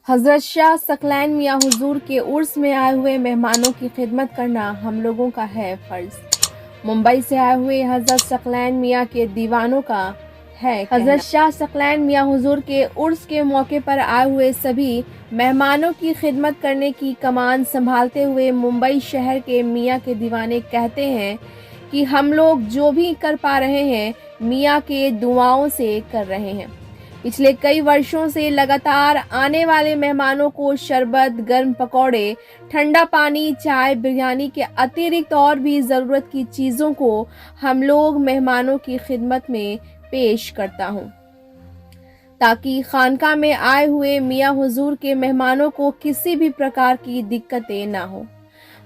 हज़रत शाह सकलैन मियाँ हुजूर के उर्स में आए हुए मेहमानों की खिदमत करना हम लोगों का है फ़र्ज़। मुंबई से आए हुए हज़रत सकलैन मियाँ के दीवानों का है हज़रत शाह सकलैन मियाँ हुजूर के उर्स के मौके पर आए हुए सभी मेहमानों की खिदमत करने की कमान संभालते हुए मुंबई शहर के मियाँ के दीवाने कहते हैं कि हम लोग जो भी कर पा रहे हैं मियाँ के दुआओं से कर रहे हैं। पिछले कई वर्षों से लगातार आने वाले मेहमानों को शरबत, गर्म पकौड़े, ठंडा पानी, चाय, बिरयानी के अतिरिक्त और भी ज़रूरत की चीज़ों को हम लोग मेहमानों की खिदमत में पेश करता हूँ, ताकि खानका में आए हुए मियाँ हुजूर के मेहमानों को किसी भी प्रकार की दिक्कतें ना हो।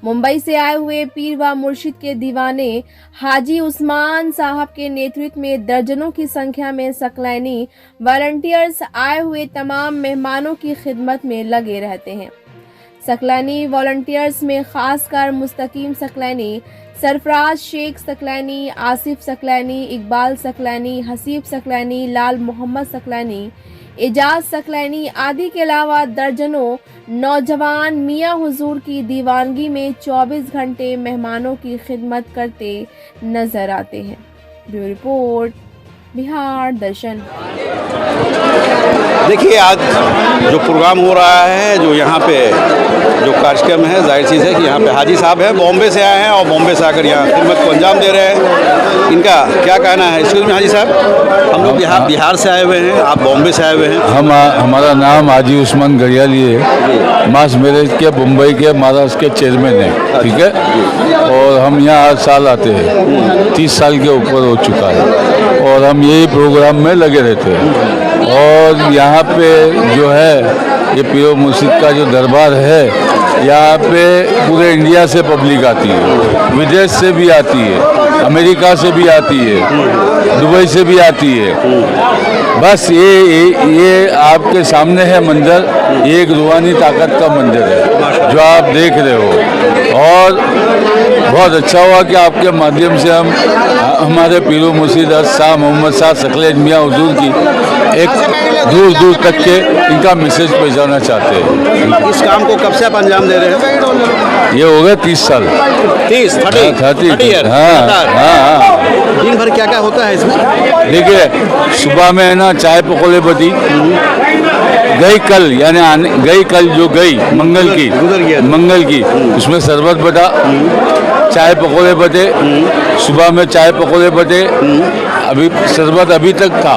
मुंबई से आए हुए पीर व मुर्शिद के दीवाने हाजी उस्मान साहब के नेतृत्व में दर्जनों की संख्या में सकलैनी वॉलंटियर्स आए हुए तमाम मेहमानों की खिदमत में लगे रहते हैं। सकलैनी वॉलंटियर्स में खासकर मुस्तकीम सकलैनी, सरफराज शेख सकलैनी, आसिफ सकलैनी, इकबाल सकलैनी, हसीब सकलैनी, लाल मोहम्मद सकलैनी, एजाज सकलैनी आदि के अलावा दर्जनों नौजवान मियाँ हुजूर की दीवानगी में 24 घंटे मेहमानों की खिदमत करते नजर आते हैं। ब्यूरो रिपोर्ट, बिहार दर्शन। देखिए, आज जो प्रोग्राम हो रहा है, जो यहाँ पे जो कार्यक्रम है, जाहिर चीज़ है कि यहाँ पे हाजी साहब हैं, बॉम्बे से आए हैं और बॉम्बे से आकर यहाँ खिदमत को अंजाम दे रहे हैं। इनका क्या कहना है? एक्सक्यूज में हाजी साहब, हम लोग बिहार से आए हुए हैं, आप बॉम्बे से आए हुए हैं। हमारा नाम हाजी उस्मान गरियाली है। मास मैरिज के मुंबई के महाराष्ट्र के चेयरमैन हैं, ठीक है। और हम यहाँ हर साल आते हैं, 30 साल के ऊपर हो चुका है और हम यही प्रोग्राम में लगे रहते हैं। और यहाँ पे जो है ये पीर मुर्शिद का जो दरबार है, यहाँ पे पूरे इंडिया से पब्लिक आती है, विदेश से भी आती है, अमेरिका से भी आती है, दुबई से भी आती है। बस ये आपके सामने है मंदिर, ये एक रूहानी ताकत का मंदिर है जो आप देख रहे हो। और बहुत अच्छा हुआ कि आपके माध्यम से हम हमारे पीर मुर्शिद शाह मोहम्मद शाह सकलैन मियाँ हुजूर की एक दूर दूर तक के इनका मैसेज पहुँचाना चाहते हैं। इस काम को कब से आप अंजाम दे रहे हैं? ये हो गए 30 साल। 30 ईयर। हाँ। दिन भर क्या क्या होता है इसमें? देखिए, सुबह में है ना चाय पकौड़े बती गई कल, यानी गई कल जो गई मंगल की उसमें शरबत बटा, चाय पकौड़े बटे, सुबह में चाय पकौड़े बटे, अभी शरबत अभी तक था।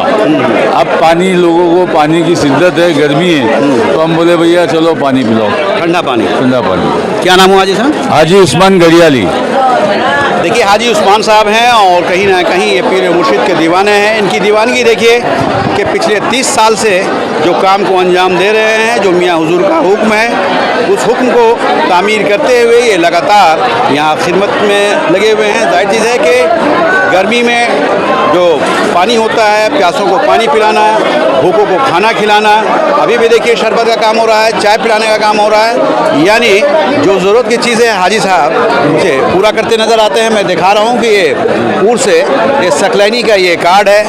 अब पानी, लोगों को पानी की शिद्दत है, गर्मी है, तो हम बोले भैया चलो पानी पिलाओ, ठंडा पानी। क्या नाम हुआ हाजी साहब? हाजी उस्मान गरियाली। देखिए, हाजी उस्मान साहब हैं और कहीं ना कहीं ये पीर मुर्शिद के दीवाने हैं। इनकी दीवानगी देखिए कि पिछले 30 साल से जो काम को अंजाम दे रहे हैं, जो मियाँ हुजूर का हुक्म है, उस हुक्म को तामीर करते हुए ये लगातार यहाँ खिदमत में लगे हुए हैं। जाहिर चीज़ है कि गर्मी में जो पानी होता है, प्यासों को पानी पिलाना, भूखों को खाना खिलाना, अभी भी देखिए शरबत का काम हो रहा है, चाय पिलाने का काम हो रहा है। यानी जो ज़रूरत की चीज़ें हाजी साहब उनसे पूरा करते नज़र आते हैं। मैं दिखा रहा हूँ कि ये पूर से ये सकलैनी का ये कार्ड है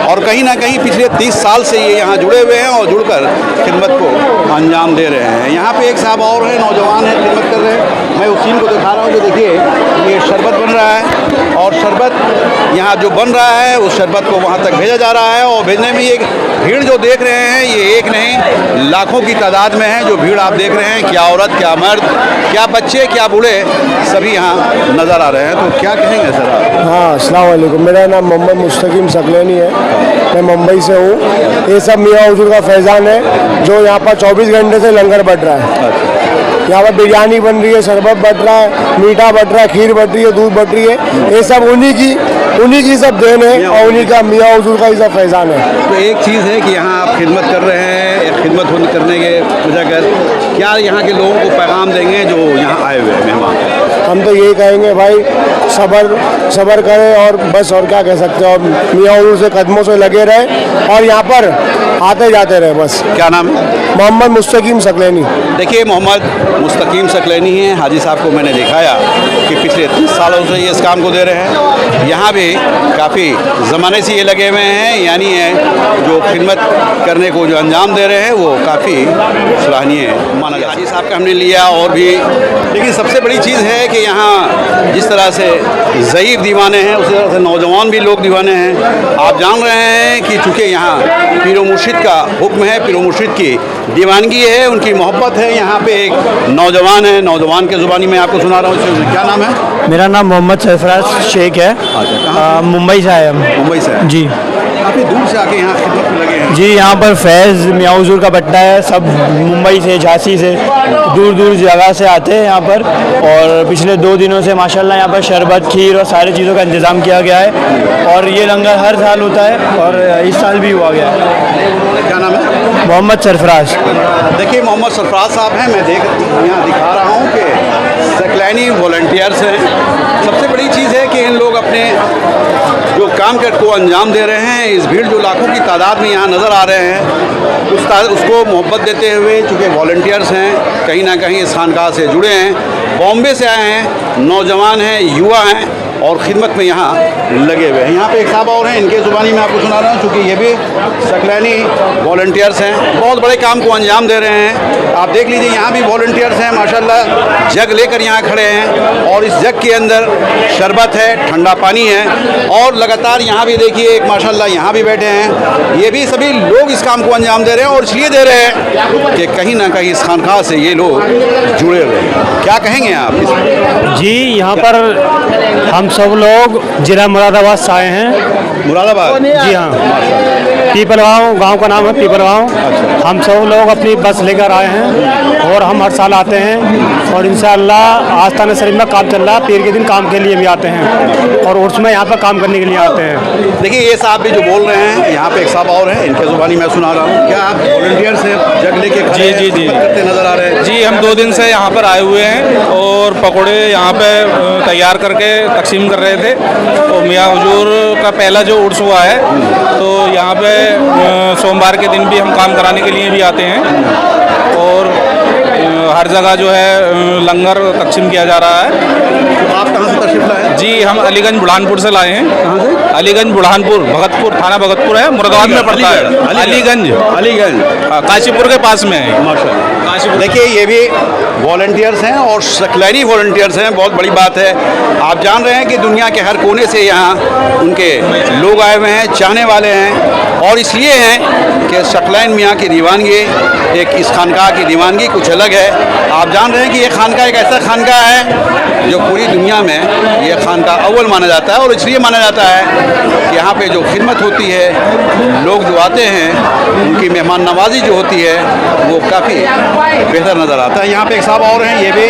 और कहीं ना कहीं पिछले 30 साल से ये यहाँ जुड़े हुए हैं और जुड़कर खिदमत को अंजाम दे रहे हैं। यहाँ पे एक साहब और हैं, नौजवान हैं, खिदमत कर रहे हैं। मैं उस सीन को दिखा रहा हूँ कि देखिए ये शरबत बन रहा है और शरबत यहाँ जो बन रहा है उस शरबत को वहाँ तक भेजा जा रहा है। और भेजने में ये भीड़ जो देख रहे हैं, ये एक नहीं लाखों की तादाद में है जो भीड़ आप देख रहे हैं। क्या औरत, क्या मर्द, क्या बच्चे, क्या बूढ़े, सभी यहाँ नज़र आ रहे हैं। तो क्या कहेंगे सर आप? हाँ, अस्सलाम वालेकुम। मेरा नाम मोहम्मद मुस्तकीम सकलैनी है, मैं मुंबई से हूँ। ये सब मियाँ हुजूर का फैज़ान है जो यहाँ पर 24 घंटे से लंगर बढ़ रहा है। यहाँ पर बिरयानी बन रही है, शरबत बट रहा है, मीठा बट रहा है, खीर बट रही है, दूध बट रही है। ये सब उन्हीं की सब देन है और उन्हीं का मियाँ हुजूर का ही सब फैज़ान है। तो एक चीज़ है कि यहाँ आप खिदमत कर रहे हैं, खिदमत करने के वजह कर क्या यहाँ के लोगों को पैगाम देंगे जो यहाँ आए हुए हैं मेहमान? हम तो यही कहेंगे भाई, सब्र करें और बस, और क्या कह सकते हैं। और मियाँ हुजूर से कदमों से लगे रहे और यहाँ पर आते जाते रहे बस। क्या नाम है? मोहम्मद मुस्तकीम सकलैनी। देखिए, मोहम्मद मुस्तकीम सकलैनी हैं। हाजी साहब को मैंने दिखाया कि पिछले 30 सालों से ये इस काम को दे रहे हैं। यहाँ भी काफ़ी ज़माने से ये लगे हुए हैं, यानी जो खिदमत करने को जो अंजाम दे रहे हैं वो काफ़ी सराहनीय माना जाता है। हाजी साहब का हमने लिया और भी, लेकिन सबसे बड़ी चीज़ है कि यहाँ जिस तरह से ज़ईफ़ दीवाने हैं उसी तरह से नौजवान भी लोग दीवाने हैं। आप जान रहे हैं कि चूँकि यहाँ पीर मुर्शिद का हुक्म है, पीर मुर्शिद की दीवानगी है, उनकी मोहब्बत है। यहाँ पे एक नौजवान है, नौजवान के ज़ुबानी में आपको सुना रहा हूँ। क्या नाम है? मेरा नाम मोहम्मद सरफराज शेख है। मुंबई से आए हम। मुंबई से जी। काफ़ी दूर से आके यहाँ खिदमत में लगे हैं। जी, यहाँ पर फैज़ मियाँ हुजूर का बट्टा है। सब मुंबई से, झांसी से, दूर दूर जगह से आते हैं यहाँ पर। और पिछले 2 दिनों से माशाल्लाह यहाँ पर शरबत, खीर और सारी चीज़ों का इंतज़ाम किया गया है। और ये लंगर हर साल होता है और इस साल भी हुआ गया है। क्या नाम है? मोहम्मद सरफराज। देखिए, मोहम्मद सरफराज साहब हैं। मैं यहाँ दिखा रहा हूँ कि सकलैनी वॉलंटियर्स हैं। सबसे बड़ी चीज़ है कि इन लोग अपने जो काम को अंजाम दे रहे हैं, इस भीड़ जो लाखों की तादाद में यहाँ नज़र आ रहे हैं, उसको मोहब्बत देते हुए, चूँकि वॉलंटियर्स हैं, कहीं ना कहीं इस खानकाह से जुड़े हैं, बॉम्बे से आए हैं, नौजवान हैं, युवा हैं और ख़िदमत में यहाँ लगे हुए हैं। यहाँ पे एक साहब और हैं, इनके ज़ुबानी में आपको सुना रहा हूँ, चूँकि ये भी सकलैनी वॉलंटियर्स हैं, बहुत बड़े काम को अंजाम दे रहे हैं। आप देख लीजिए, यहाँ भी वॉलंटियर्स हैं माशाल्लाह, जग लेकर यहाँ खड़े हैं और इस जग के अंदर शरबत है, ठंडा पानी है और लगातार यहाँ भी देखिए एक माशाल्लाह यहाँ भी बैठे हैं। ये भी सभी लोग इस काम को अंजाम दे रहे हैं और इसलिए दे रहे हैं कि कहीं ना कहीं इस खानकाह से ये लोग जुड़े हुए हैं। क्या कहेंगे आप इस? जी, यहाँ पर हम सब लोग जिला मुरादाबाद से आए हैं। मुरादाबाद? जी हाँ, पीपलगांव गांव का नाम है पीपलगांव। हम सब लोग अपनी बस लेकर आए हैं और हम हर साल आते हैं और इंशाअल्लाह आस्थान शरीफ में काम चल रहा है। पीर के दिन काम के लिए भी आते हैं और उर्स में यहाँ पर काम करने के लिए आते हैं। देखिए, ये साहब भी जो बोल रहे हैं, यहाँ पे एक साहब और हैं, इनके ज़ुबानी मैं सुना रहा हूँ। क्या आप वॉलंटियर से जग लेके खड़े हैं, जी करते नजर आ रहे हैं? जी, हम 2 दिन से यहाँ पर आए हुए हैं और पकौड़े यहाँ पे तैयार करके तकसीम कर रहे थे। तो मियाँ हुजूर का पहला जो उर्स हुआ है, तो यहाँ पे सोमवार के दिन भी हम काम कराने के लिए भी आते हैं और हर जगह जो है लंगर तकसीम किया जा रहा है। तो आप कहाँ से तशरीफ लाए? जी, हम अलीगंज बुढ़ानपुर से लाए हैं। कहाँ से? अलीगंज बुढ़ानपुर, भगतपुर, थाना भगतपुर है, मुरादाबाद में पड़ता है। अलीगंज, अलीगंज काशीपुर के पास में है। माशाल्लाह। देखिए, ये भी वॉलंटियर्स हैं और सकलैनी वॉलंटियर्स हैं। बहुत बड़ी बात है। आप जान रहे हैं कि दुनिया के हर कोने से यहाँ उनके लोग आए हुए हैं, चाहने वाले हैं और इसलिए हैं कि सकलैन मियाँ की दीवानगी, एक इस खानकाह की दीवानगी कुछ अलग है। आप जान रहे हैं कि ये खानकाह एक ऐसा खानकाह है जो पूरी दुनिया में ये खानकाह अव्वल माना जाता है और इसलिए माना जाता है कि यहाँ पे जो खिदमत होती है, लोग जो आते हैं, उनकी मेहमान नवाजी जो होती है वो काफ़ी बेहतर नज़र आता है। यहाँ पे एक साहब और हैं, ये भी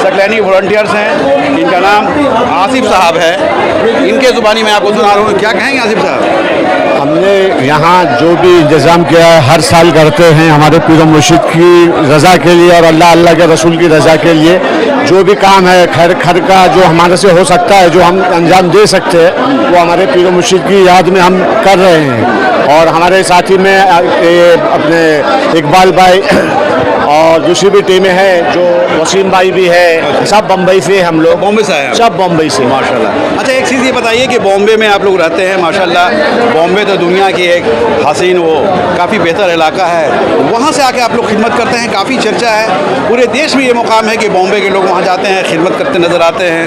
सकलैनी वॉलंटियर्स हैं, इनका नाम आसिफ साहब है। इनके ज़ुबानी में आपको सुना रहा हूँ। क्या कहेंगे आसिफ साहब? हमने यहाँ जो भी इंतज़ाम किया है हर साल करते हैं हमारे पीर मुर्शिद की रज़ा के लिए और अल्लाह के रसूल की रज़ा के लिए। जो भी काम है खैर खर का जो हमारे से हो सकता है, जो हम अंजाम दे सकते हैं, वो हमारे पीर मुर्शिद की याद में हम कर रहे हैं। और हमारे साथी में अपने इकबाल भाई और दूसरी भी टीमें हैं, जो वसीम भाई भी है, सब बम्बई से हम लोग। बॉम्बे से आए हैं? सब बम्बई से। माशाल्लाह। अच्छा, एक चीज़ ये बताइए कि बॉम्बे में आप लोग रहते हैं, माशाल्लाह बॉम्बे तो दुनिया की एक हसीन, वो काफ़ी बेहतर इलाका है, वहाँ से आके आप लोग खिदमत करते हैं, काफ़ी चर्चा है, पूरे देश में ये मुकाम है कि बॉम्बे के लोग वहाँ जाते हैं, खिदमत करते नज़र आते हैं।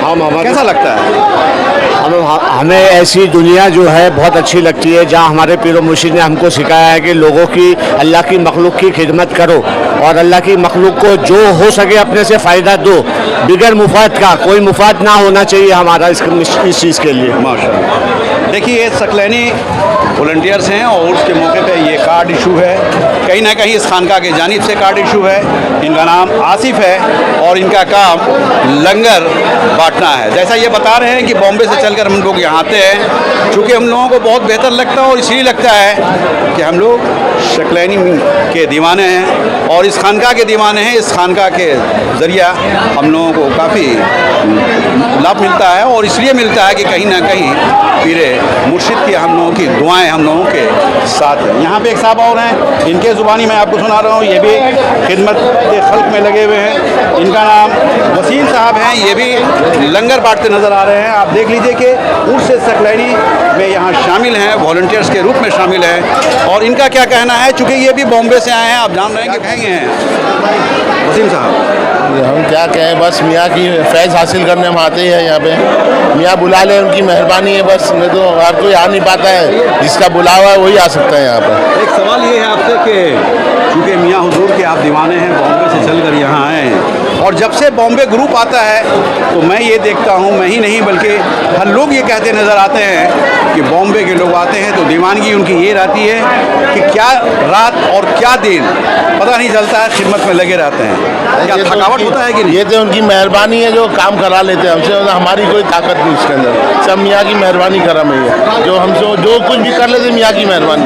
हम कैसा लगता है? हमें ऐसी दुनिया जो है बहुत अच्छी लगती है जहाँ हमारे पीर मुर्शिद ने हमको सिखाया है कि लोगों की, अल्लाह की मखलूक की खिदमत करो और अल्लाह की मखलूक को जो हो सके अपने से फ़ायदा दो, बिगर मुफाद का। कोई मुफाद ना होना चाहिए हमारा इस चीज़ के लिए। माशाल्लाह। देखिए, ये सकलैनी वॉलंटियर्स हैं और उसके मौके पे ये कार्ड इशू है कहीं ना कहीं इस खानका के जानिब से कार्ड इशू है। इनका नाम आसिफ है और इनका काम लंगर बांटना है। जैसा ये बता रहे हैं कि बॉम्बे से चलकर हम लोग यहाँ आते हैं, चूँकि हम लोगों को बहुत बेहतर लगता है और इसलिए लगता है कि हम लोग शकलैनी के दीवाने हैं और इस खानका के दीवाने हैं। इस खानका के ज़रिया हम लोगों को काफ़ी लाभ मिलता है और इसलिए मिलता है कि कहीं ना कहीं पीरे मुर्शिद की हम लोगों की दुआएं हम लोगों के साथ हैं। यहाँ पे एक साहब और हैं, इनके ज़ुबानी मैं आपको सुना रहा हूँ। ये भी खिदमत के खल्क में लगे हुए हैं। इनका नाम वसीम साहब हैं, ये भी लंगर बांटते नज़र आ रहे हैं। आप देख लीजिए कि उर्स सकलैनी में यहाँ शामिल हैं, वॉलंटियर्स के रूप में शामिल हैं। और इनका क्या कहना है, चूँकि ये भी बॉम्बे से आए हैं, आप जान रहे हैं कि कहेंगे हैं वसीम साहब। हम क्या कहें, बस मियाँ की फैज़ हासिल करने हम आते हैं यहाँ पे। मियाँ बुला ले, उनकी मेहरबानी है बस, नहीं तो हर कोई आ नहीं पाता है। जिसका बुलावा है वही आ सकता है यहाँ पर। एक सवाल ये है आपसे कि चूँकि मियाँ हुजूर के आप दीवाने हैं, बॉम्बे से चलकर यहाँ आए हैं और जब से बॉम्बे ग्रुप आता है तो मैं ये देखता हूँ, मैं ही नहीं बल्कि हर लोग ये कहते नज़र आते हैं कि बॉम्बे के लोग आते हैं तो दीवानगी उनकी ये रहती है कि क्या रात और क्या दिन पता नहीं चलता है, खिदमत में लगे रहते हैं। क्या थकावट होता है कि नहीं? ये तो उनकी मेहरबानी है जो काम करा लेते हैं हमसे, हमारी कोई ताकत नहीं इसके अंदर। सब मियाँ की मेहरबानी करम है, जो हमसे जो कुछ भी कर लेते मियाँ की मेहरबानी।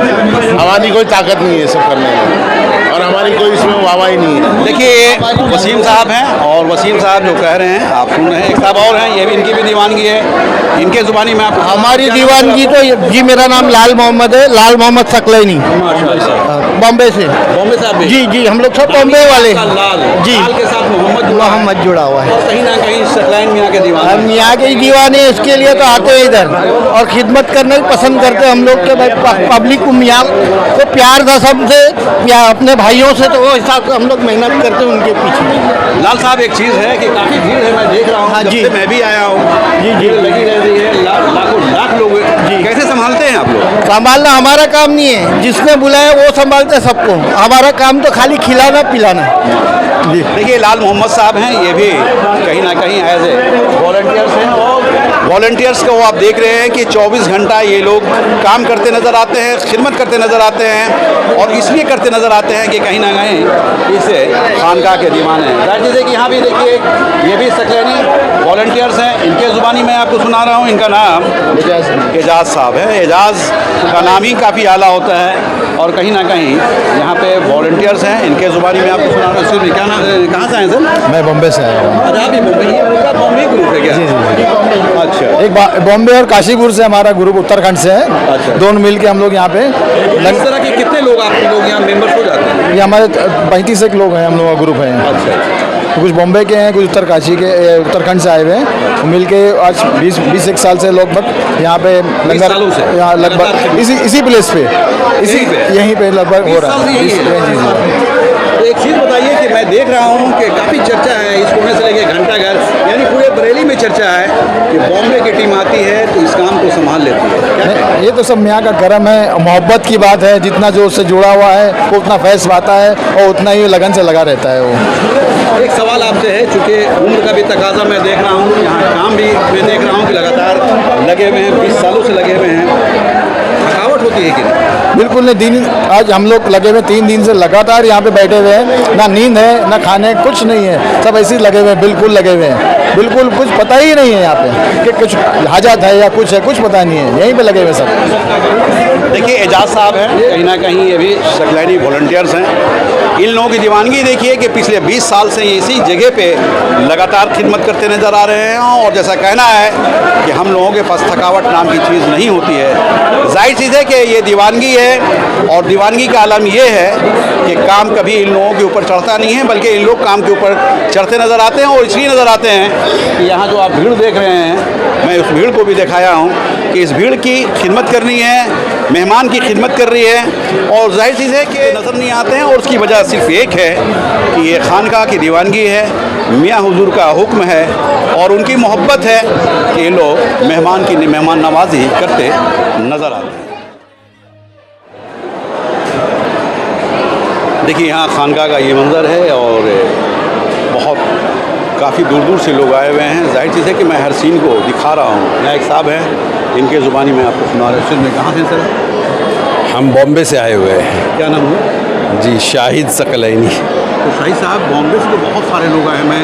हमारी कोई ताकत नहीं है सब करने में और हमारी कोई इसमें वाहवाही नहीं है। देखिए वसीम साहब हैं और वसीम साहब जो कह रहे हैं आप सुन रहे हैं। एक साहब और हैं, ये भी इनकी भी दीवानगी है। इनके ज़ुबानी में आपको हमारी दीवानगी तो जी, मेरा नाम लाल मोहम्मद है, लाल मोहम्मद सकलैनी, बॉम्बे से। बॉम्बे से आप भी? जी जी, हम लोग सब बॉम्बे वाले लाल जी। लाल के साथ मोहम्मद जुड़ा हुआ है। और कहीं ना कहीं सकलैन मियाँ के दीवाने हम यहाँ के दीवाने, इसके लिए तो आते हैं इधर और खिदमत करना ही पसंद करते हैं हम लोग के। भाई पब्लिक को मियाँ को प्यार था सबसे, या अपने भाइयों से, तो वो हिसाब से हम लोग मेहनत करते हैं उनके पीछे। लाल साहब एक चीज़ है कि काफ़ी भीड़ है, मैं देख रहा हूँ। हाँ जब जी। से मैं भी आया हूँ जी, जी। भीड़ लगी रहती है, लाखों लाख लोग जी। कैसे संभालते हैं आप लोग? संभालना हमारा काम नहीं है, जिसने बुलाया वो संभालते हैं सबको। हमारा काम तो खाली खिलाना पिलाना जी। देखिए लाल मोहम्मद साहब हैं, ये भी कहीं ना कहीं एज ए वॉलंटियर्स हैं और वॉलंटियर्स को आप देख रहे हैं कि 24 घंटा ये लोग काम करते नज़र आते हैं, खिदमत करते नज़र आते हैं और इसलिए करते नज़र आते हैं कि कहीं ना कहीं इससे खानका के दीवाने हैं। जाहिर चीज़ है कि यहाँ भी देखिए ये भी सकलैनी वॉलंटियर्स हैं। इनके ज़ुबानी मैं आपको सुना रहा हूँ। इनका नाम एजाज साहब है। एजाज का नाम ही काफ़ी आला होता है और कहीं ना कहीं यहाँ पे वॉलंटियर्स हैं। इनके ज़ुबानी में आपको सुना रहा हूँ। क्या नाम, कहाँ से आए सर? मैं बॉम्बे से आया हूँ। अच्छा, अभी मुंबई है, बॉम्बे ग्रुप है क्या? जी, जी। अच्छा। एक बॉम्बे और काशीपुर से हमारा ग्रुप उत्तराखंड से है। अच्छा। दोनों मिल के हम लोग यहाँ पे इस तरह के कितने लोग आप लोग यहाँ मेंबर्स हो जाते हैं? ये हमारे 35 एक लोग हैं, हम लोग का ग्रुप है। अच्छा। कुछ बॉम्बे के हैं, कुछ उत्तरकाशी के, उत्तराखंड से आए हुए हैं। मिल के आज 20 एक साल से लगभग यहाँ पे लंगर, सालों से? यहाँ लगभग इसी प्लेस पे, यहीं पे लगभग हो रहा है। तो एक चीज़ बताइए कि मैं देख रहा हूँ कि काफ़ी चर्चा है इस कोने से लेके घंटा घर, यानी पूरे बरेली में चर्चा है कि बॉम्बे की टीम आती है तो इस काम को संभाल लेती है। क्या कहें? ये तो सब मियाँ का करम है, मोहब्बत की बात है। जितना जो उससे जुड़ा हुआ है वो उतना फैस पाता है और उतना ही लगन से लगा रहता है वो। एक सवाल आपसे है, चूँकि उम्र का भी तकाजा मैं देख रहा हूँ, यहाँ काम भी मैं देख रहा हूँ कि लगातार लगे हुए हैं, 20 सालों से लगे हुए हैं। थकावट होती है कि नहीं? बिल्कुल नहीं। दिन आज हम लोग लगे हुए 3 दिन से लगातार यहाँ पे बैठे हुए हैं। ना नींद है ना खाने, कुछ नहीं है, सब ऐसे ही लगे हुए हैं, बिल्कुल लगे हुए हैं। बिल्कुल कुछ पता ही नहीं है यहाँ पे कि कुछ हाजत है या कुछ है, कुछ पता नहीं है, यहीं पे लगे हुए सब। देखिए एजाज साहब हैं, कहीं ना कहीं ये भी सकलैनी वॉलंटियर्स हैं। इन लोगों की दीवानगी देखिए कि पिछले 20 साल से ये इसी जगह पे लगातार खिदमत करते नज़र आ रहे हैं और जैसा कहना है कि हम लोगों के पास थकावट नाम की चीज़ नहीं होती है। जाहिर चीज़ है कि ये दीवानगी है और दीवानगी का आलम ये है कि काम कभी इन लोगों के ऊपर चढ़ता नहीं है, बल्कि इन लोग काम के ऊपर चढ़ते नज़र आते हैं और इसलिए नज़र आते हैं कि यहाँ जो आप भीड़ देख रहे हैं, मैं उस भीड़ को भी दिखाया हूँ कि इस भीड़ की खिदमत करनी है, मेहमान की खिदमत कर रही है और जाहिर चीज़ है कि नज़र नहीं आते हैं और उसकी वजह सिर्फ एक है कि ये खानका की दीवानगी है, मियाँ हुजूर का हुक्म है और उनकी मोहब्बत है कि ये लोग मेहमान की मेहमान नवाजी करते नज़र आते हैं। देखिए यहाँ खानका का ये मंज़र है और बहुत काफ़ी दूर दूर से लोग आए हुए हैं। जाहिर चीज़ है कि मैं हर सीन को दिखा रहा हूँ। यहाँ एक साहब हैं, इनके ज़ुबानी में आपको सुना रहे हैं। में कहाँ से सर? हम बॉम्बे से आए हुए हैं। क्या नाम है? जी शाहिद सकलैनी। तो शाहिद साहब, बॉम्बे से तो बहुत सारे लोग आए, मैं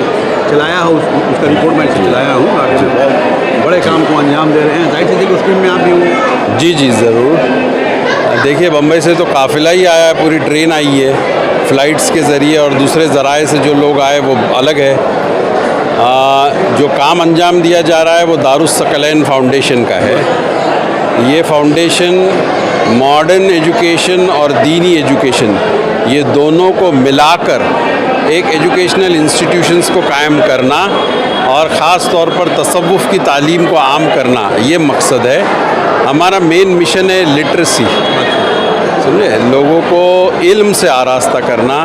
चलाया हूँ उसका रिपोर्ट मैं चलाया हूँ, बहुत बड़े काम को अंजाम दे रहे हैं। जाहिर सी उस टीम में आप भी होंगे। जी जी ज़रूर। देखिए बम्बई से तो काफ़िला ही आया है, पूरी ट्रेन आई है फ़्लाइट्स के ज़रिए, और दूसरे ज़राए से जो लोग आए वो अलग है। जो काम अंजाम दिया जा रहा है वो दारुस सकलैन फाउंडेशन का है। ये फाउंडेशन मॉडर्न एजुकेशन और दीनी एजुकेशन ये दोनों को मिलाकर एक एजुकेशनल इंस्टीट्यूशंस को कायम करना और ख़ास तौर पर तसव्वुफ़ की तालीम को आम करना, ये मकसद है। हमारा मेन मिशन है लिटरेसी, समझे, लोगों को इल्म से आरास्ता करना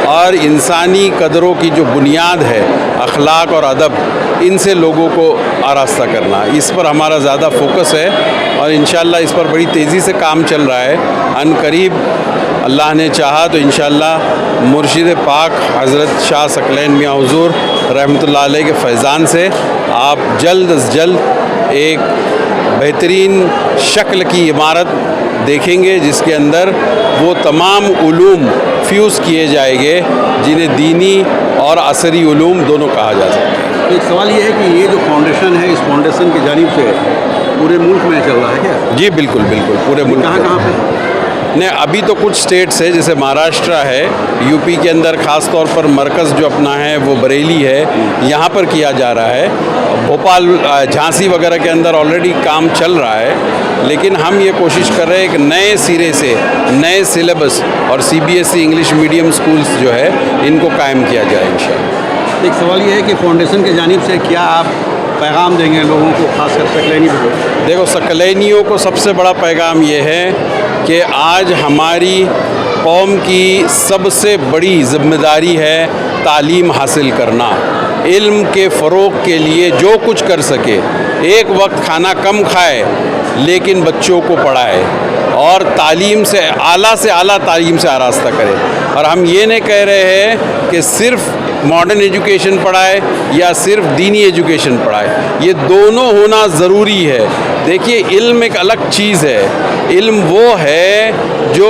और इंसानी कदरों की जो बुनियाद है अखलाक और अदब, इनसे लोगों को आरास्ता करना, इस पर हमारा ज़्यादा फोकस है और इंशाअल्लाह इस पर बड़ी तेज़ी से काम चल रहा है। अनकरीब अल्लाह ने चाहा तो इंशाअल्लाह मुर्शिद पाक हज़रत शाह सकलैन मियाँ हुज़ूर रहमतुल्लाह अलैह के फैज़ान से आप जल्द अज़ जल्द एक बेहतरीन शक्ल की इमारत देखेंगे जिसके अंदर वो तमाम उलूम फ्यूज़ किए जाएंगे जिन्हें दीनी और असरी उलूम दोनों कहा जा सकता है। तो एक सवाल ये है कि ये जो फाउंडेशन है, इस फाउंडेशन की जानिब से पूरे मुल्क में चल रहा है क्या? जी बिल्कुल बिल्कुल, पूरे मुल्क। कहाँ पे? नहीं, अभी तो कुछ स्टेट्स है जैसे महाराष्ट्र है, यूपी के अंदर ख़ास तौर पर मरकज़ जो अपना है वो बरेली है, यहाँ पर किया जा रहा है। भोपाल, झांसी वगैरह के अंदर ऑलरेडी काम चल रहा है, लेकिन हम ये कोशिश कर रहे हैं कि नए सिरे से नए सिलेबस और CBSE इंग्लिश मीडियम स्कूल्स जो है इनको कायम किया जाए इंशाअल्लाह। एक सवाल ये है कि फाउंडेशन की जानिब से क्या आप पैगाम देंगे लोगों को, खासकर सकलैनी को? देखो, सकलैनियों को सबसे बड़ा पैगाम ये है कि आज हमारी कौम की सबसे बड़ी ज़िम्मेदारी है तालीम हासिल करना। इल्म के फ़रोग़ के लिए जो कुछ कर सके, एक वक्त खाना कम खाए लेकिन बच्चों को पढ़ाए और तालीम से आला तालीम से आरास्ता करे। और हम ये नहीं कह रहे हैं कि सिर्फ़ मॉडर्न एजुकेशन पढ़ाए या सिर्फ दीनी एजुकेशन पढ़ाए, ये दोनों होना ज़रूरी है। देखिए, इल्म एक अलग चीज़ है। इल्म वो है जो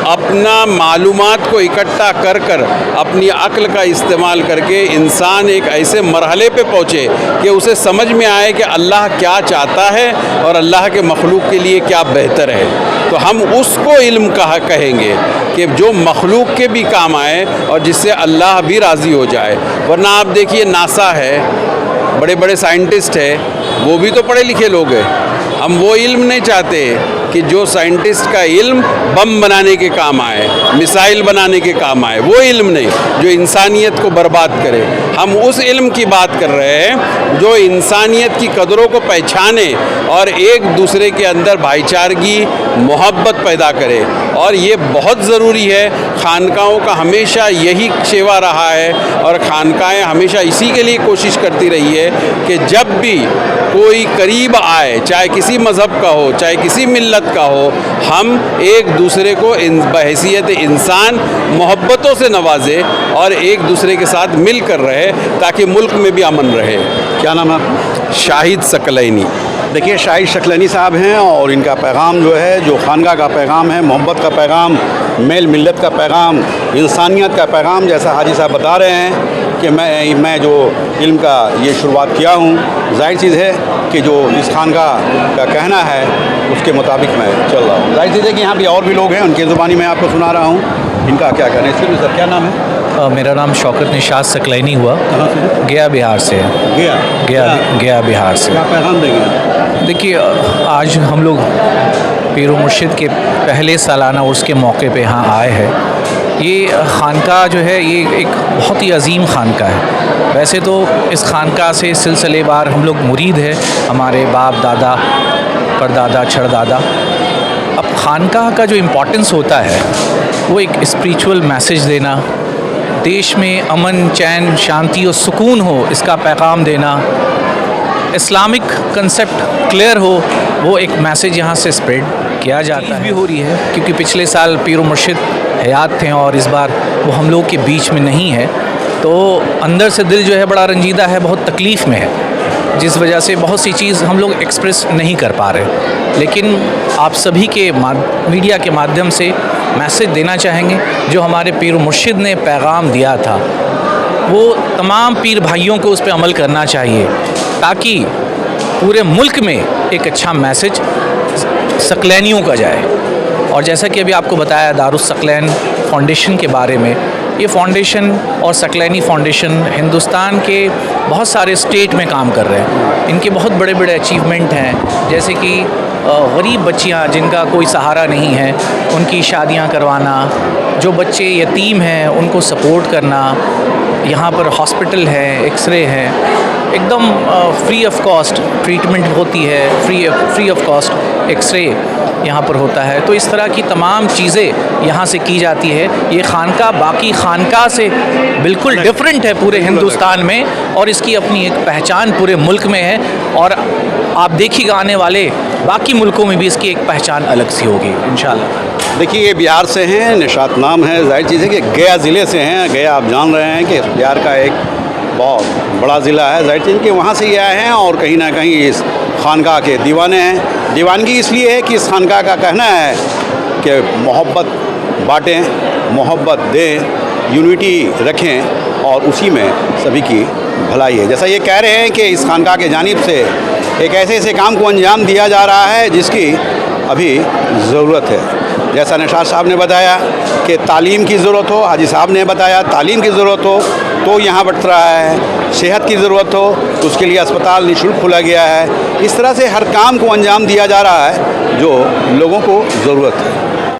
अपना मालूमात को इकट्ठा कर कर अपनी अक्ल का इस्तेमाल करके इंसान एक ऐसे मरहले पे पहुँचे कि उसे समझ में आए कि अल्लाह क्या चाहता है और अल्लाह के मखलूक के लिए क्या बेहतर है। तो हम उसको इल्म कहेंगे कि जो मखलूक के भी काम आए और जिससे अल्लाह भी राज़ी हो जाए। वरना आप देखिए, नासा है, बड़े बड़े साइंटिस्ट है, वो भी तो पढ़े लिखे लोग हैं। हम वो इल्म नहीं चाहते कि जो साइंटिस्ट का इल्म बम बनाने के काम आए, मिसाइल बनाने के काम आए, वो इल्म नहीं जो इंसानियत को बर्बाद करे। हम उस इल्म की बात कर रहे हैं जो इंसानियत की कदरों को पहचाने और एक दूसरे के अंदर भाईचारगी, मोहब्बत पैदा करे। और ये बहुत ज़रूरी है। खानकाहों का हमेशा यही शेवा रहा है और खानकाहें हमेशा इसी के लिए कोशिश करती रही है कि जब भी कोई करीब आए, चाहे किसी मज़हब का हो, चाहे किसी मिल्लत का हो, हम एक दूसरे को बहैसियत इंसान मोहब्बतों से नवाजे और एक दूसरे के साथ मिल कर रहे ताकि मुल्क में भी अमन रहे। क्या नाम है आपका? शाहिद सकलैनी। देखिए, शाहिद सकलैनी साहब हैं और इनका पैगाम जो है, जो खानका का पैगाम है, मोहब्बत का पैगाम, मेल मिल्लत का पैगाम, इंसानियत का पैगाम, जैसा हाजी साहब बता रहे हैं कि मैं जो इल्म का ये शुरुआत किया हूँ, जाहिर चीज़ है कि जो इस खानका का कहना है उसके मुताबिक मैं चल रहा हूँ। जाहिर चीज़ है कि यहाँ भी और भी लोग हैं, उनकी ज़ुबानी मैं आपको सुना रहा हूँ, इनका क्या कहना है। इसलिए सर, क्या नाम है? मेरा नाम शौकत निशात सकलैनी हुआ। कहाँ से? गया बिहार से। गया बिहार से। क्या पैगाम देंगे? देखिए, आज हम लोग पीर व मुर्शिद के पहले सालाना उर्स के मौके पे यहाँ आए हैं। ये खानका जो है ये एक बहुत ही अजीम खानका है। वैसे तो इस खानका से सिलसिलेवार हम लोग मुरीद हैं, हमारे बाप दादा परदादा छड़दादा। अब खानका का जो इम्पोर्टेंस होता है वो एक स्पिरिचुअल मैसेज देना, देश में अमन चैन शांति और सुकून हो इसका पैगाम देना, इस्लामिक कंसेप्ट क्लियर हो, वो एक मैसेज यहाँ से स्प्रेड किया जाता है। भी हो रही है क्योंकि पिछले साल पीर व मुर्शिद हयात थे और इस बार वो हम लोग के बीच में नहीं है, तो अंदर से दिल जो है बड़ा रंजीदा है, बहुत तकलीफ़ में है, जिस वजह से बहुत सी चीज़ हम लोग एक्सप्रेस नहीं कर पा रहे। लेकिन आप सभी के मीडिया के माध्यम से मैसेज देना चाहेंगे, जो हमारे पीर मुर्शिद ने पैगाम दिया था वो तमाम पीर भाइयों को उस पर अमल करना चाहिए, ताकि पूरे मुल्क में एक अच्छा मैसेज सकलैनियों का जाए। और जैसा कि अभी आपको बताया दारुस सकलैन फाउंडेशन के बारे में, ये फाउंडेशन और सकलैनी फाउंडेशन हिंदुस्तान के बहुत सारे स्टेट में काम कर रहे हैं। इनके बहुत बड़े बड़े अचीवमेंट हैं, जैसे कि गरीब बच्चियां जिनका कोई सहारा नहीं है उनकी शादियां करवाना, जो बच्चे यतीम हैं उनको सपोर्ट करना। यहाँ पर हॉस्पिटल है, एक्सरे है, एकदम फ्री ऑफ कॉस्ट ट्रीटमेंट होती है, फ्री ऑफ कॉस्ट एक्सरे यहाँ पर होता है। तो इस तरह की तमाम चीज़ें यहाँ से की जाती है। ये खानका बाकी खानका से बिल्कुल डिफरेंट है पूरे हिंदुस्तान में, और इसकी अपनी एक पहचान पूरे मुल्क में है, और आप देखिएगा आने वाले बाकी मुल्कों में भी इसकी एक पहचान अलग सी होगी इंशाल्लाह। देखिए, ये बिहार से हैं, निशात नाम है। जाहिर चीज़ है कि गया ज़िले से हैं। गया आप जान रहे हैं कि बिहार का एक बहुत बड़ा ज़िला है। जाहिर चीज़ कि वहाँ से ये आए हैं और कहीं ना कहीं इस खानका के दीवाने हैं। दीवानगी इसलिए है कि इस खानका का कहना है कि मोहब्बत बाँटें, मोहब्बत दें, यूनिटी रखें, और उसी में सभी की भलाई है। जैसा ये कह रहे हैं कि इस खानका के जानिब से एक ऐसे काम को अंजाम दिया जा रहा है जिसकी अभी ज़रूरत है। जैसा निशात साहब ने बताया कि तालीम की ज़रूरत हो, हाजी साहब ने बताया तालीम की ज़रूरत हो तो यहाँ बढ़ रहा है, सेहत की ज़रूरत हो तो उसके लिए अस्पताल निःशुल्क खोला गया है। इस तरह से हर काम को अंजाम दिया जा रहा है जो लोगों को ज़रूरत है।